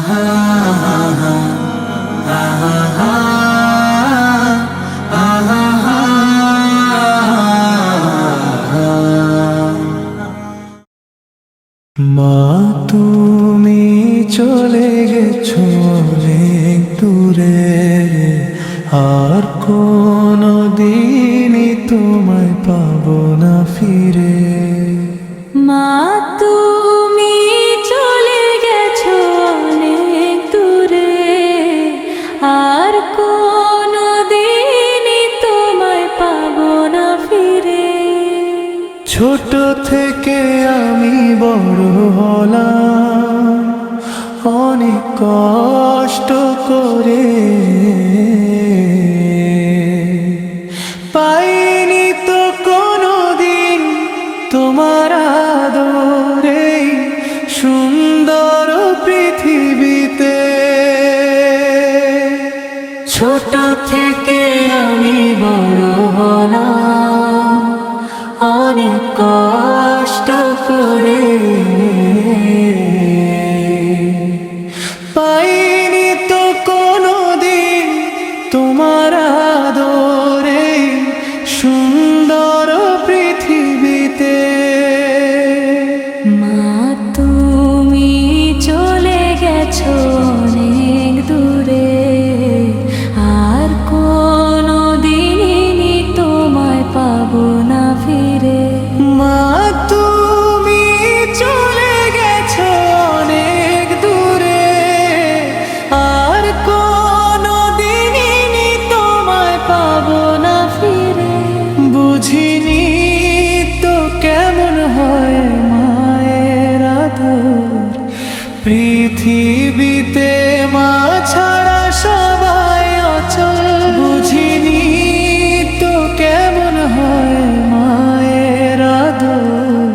মা তুমি চলে গেছো অনেক দূরে, আর কোনো দিনই তোমায় পাবো না ফিরে। মা তুমি চলে গেছো অনেক দূরে, আর কোনো দিনই তোমায় পাবো না ফিরে। ছোট থেকে আমি বড় হলাম অনেক কষ্ট করে, পাইনি তো কোনো দিন তোমার আদরে সুন্দর পৃথিবীতে। ছোট থেকে আমি বড় হলাম অনেক কষ্ট করে, পাইনি তো কোনো দিন তোমার আদরে সুন্দর পৃথিবীতে। মা তুমি চলে গেছো অনেক দূরে, আর কোনো দিনই তোমায় পাবো না ফিরে। মা তুমি চলে গেছো অনেক দূরে, আর কোনো দিনই তোমায় পাবো না ফিরে। বুঝিনি তো কেমন হয় মায়ের আদর, পৃথিবীতে মা ছাড়া সবাই অচল। বুঝিনি তো কেমন হয় মায়ের আদর,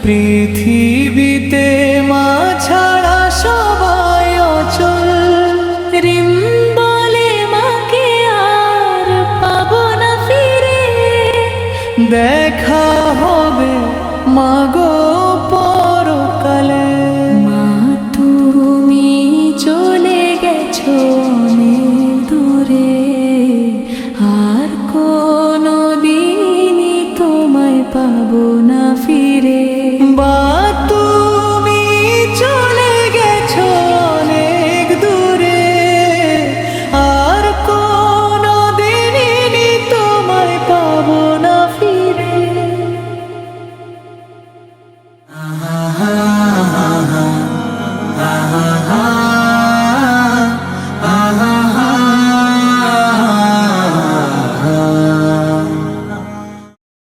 পৃথিবীতে মা ছাড়া সবাই অচল। রিম বলে মাকে আর পাবো না ফিরে, দেখা হবে মাগো